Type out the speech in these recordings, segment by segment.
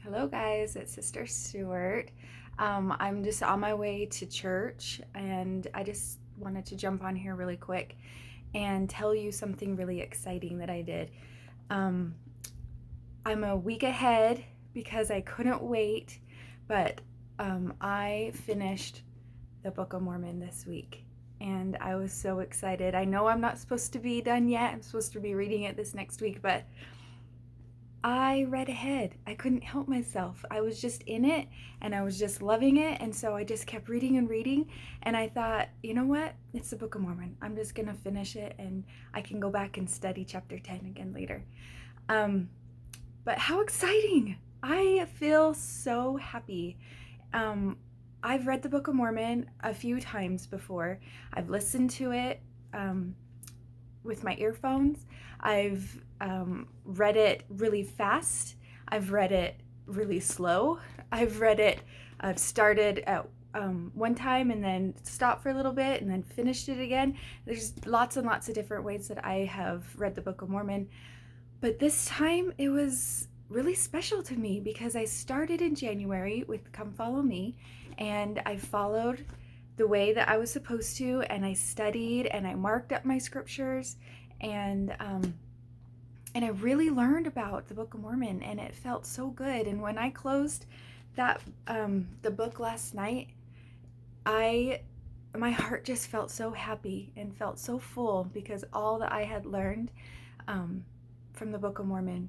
Hello, guys. It's Sister Stewart. I'm just on my way to church, and I just wanted to jump on here really quick and tell you something really exciting that I did. Um, I'm a week ahead because I couldn't wait, but I finished the Book of Mormon this week, and I was so excited. I know I'm not supposed to be done yet, I'm supposed to be reading it this next week, but I read ahead. I couldn't help myself. I was just in it and I was just loving it. And so I just kept reading and reading. And I thought, you know what? It's the Book of Mormon. I'm just going to finish it and I can go back and study chapter 10 again later. Um, but how exciting! I feel so happy. Um, I've read the Book of Mormon a few times before, I've listened to it. With my earphones. I've read it really fast. I've read it really slow. I've started at one time and then stopped for a little bit and then finished it again. There's lots and lots of different ways that I have read the Book of Mormon. But this time it was really special to me because I started in January with Come Follow Me, and I followed the way that I was supposed to, and I studied and I marked up my scriptures, and I really learned about the Book of Mormon, and it felt so good. And when I closed that the book last night, I my heart just felt so happy and felt so full because all that I had learned um, from the Book of Mormon.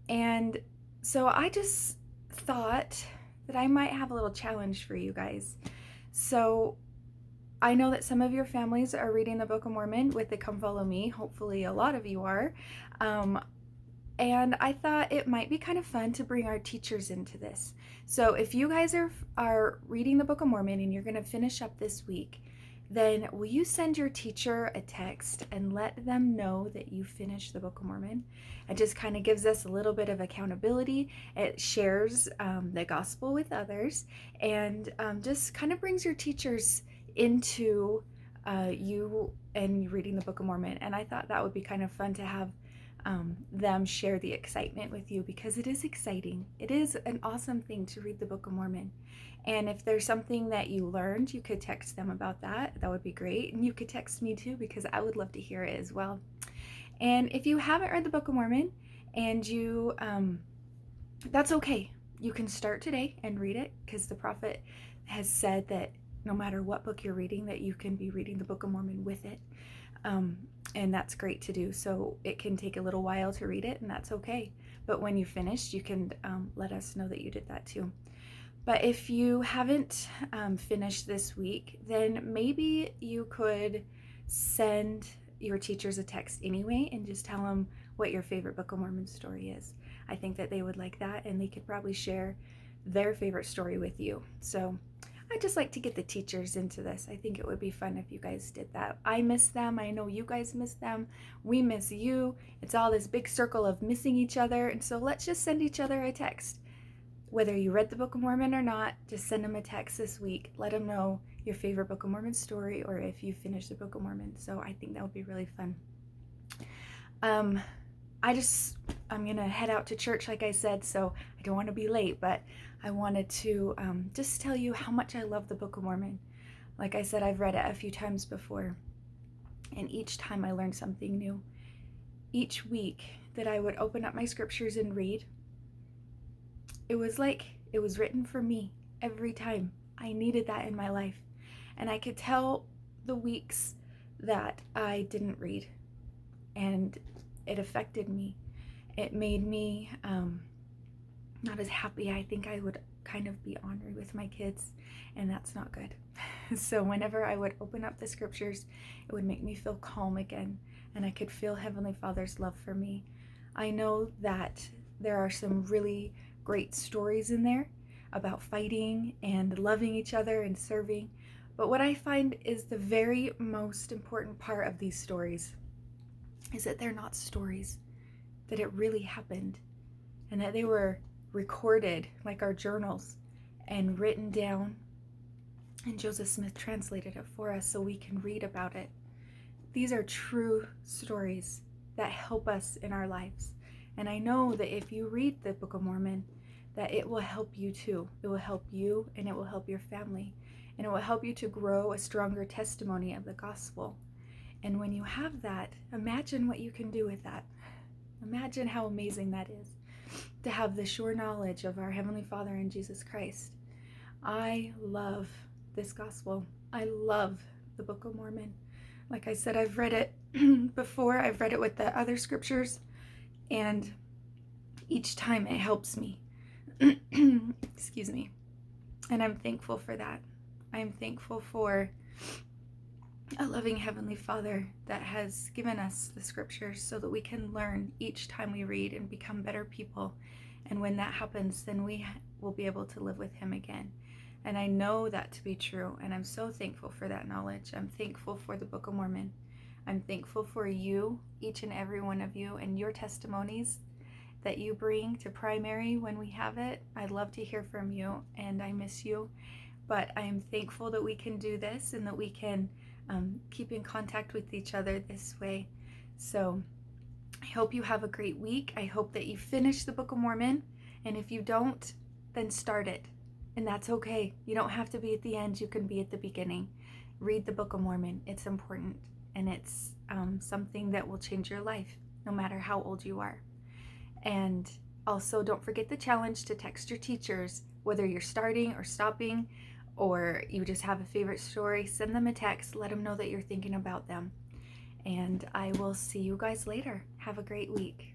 And so I just thought that I might have a little challenge for you guys. So I know that some of your families are reading the Book of Mormon with the Come Follow Me. Hopefully, a lot of you are. Um, and I thought it might be kind of fun to bring our teachers into this. So if you guys are reading the Book of Mormon and you're going to finish up this week, then will you send your teacher a text and let them know that you finished the Book of Mormon? It just kind of gives us a little bit of accountability. It shares the gospel with others, and just kind of brings your teachers into you and reading the Book of Mormon. And I thought that would be kind of fun to have them share the excitement with you, because it is exciting. It is an awesome thing to read the Book of Mormon. And if there's something that you learned, you could text them about that. That would be great. And you could text me too, because I would love to hear it as well. And if you haven't read the Book of Mormon and you, that's okay. You can start today and read it, because the prophet has said that no matter what book you're reading, that you can be reading the Book of Mormon with it. And that's great to do. So it can take a little while to read it, and that's okay. But when you finish, you can let us know that you did that too. But if you haven't finished this week, then maybe you could send your teachers a text anyway and just tell them what your favorite Book of Mormon story is. I think that they would like that, and they could probably share their favorite story with you. So I'd just like to get the teachers into this. I think it would be fun if you guys did that. I miss them. I know you guys miss them. We miss you. It's all this big circle of missing each other. And so let's just send each other a text. Whether you read the Book of Mormon or not, just send them a text this week. Let them know your favorite Book of Mormon story, or if you finished the Book of Mormon. So I think that would be really fun. I'm going to head out to church, like I said, so I don't want to be late, but I wanted to just tell you how much I love the Book of Mormon. Like I said, I've read it a few times before, and each time I learned something new. Each week that I would open up my scriptures and read, it was like it was written for me every time. I needed that in my life. And I could tell the weeks that I didn't read, and it affected me. It made me not as happy. I think I would kind of be ornery with my kids, and that's not good. So whenever I would open up the scriptures, it would make me feel calm again, and I could feel Heavenly Father's love for me. I know that there are some really great stories in there about fighting and loving each other and serving, but what I find is the very most important part of these stories is that they're not stories, that it really happened, and that they were recorded like our journals and written down, and Joseph Smith translated it for us so we can read about it. These are true stories that help us in our lives. And I know that if you read the Book of Mormon, that it will help you too. It will help you, and it will help your family, and it will help you to grow a stronger testimony of the gospel. And when you have that, imagine what you can do with that. Imagine how amazing that is, to have the sure knowledge of our Heavenly Father in Jesus Christ. I love this gospel. I love the Book of Mormon. Like I said, I've read it before. I've read it with the other scriptures, and each time it helps me. Excuse me. And I'm thankful for that. I'm thankful for a loving Heavenly Father that has given us the scriptures so that we can learn each time we read and become better people. And when that happens, then we will be able to live with Him again. And I know that to be true, and I'm so thankful for that knowledge. I'm thankful for the Book of Mormon. I'm thankful for you, each and every one of you, and your testimonies that you bring to primary when we have it. I'd love to hear from you, and I miss you. But I'm thankful that we can do this and that we can keep in contact with each other this way. So I hope you have a great week. I hope that you finish the Book of Mormon. And if you don't, then start it. And that's okay. You don't have to be at the end. You can be at the beginning. Read the Book of Mormon. It's important. And it's something that will change your life, no matter how old you are. And also, don't forget the challenge to text your teachers, whether you're starting or stopping, or you just have a favorite story. Send them a text. Let them know that you're thinking about them. And I will see you guys later. Have a great week.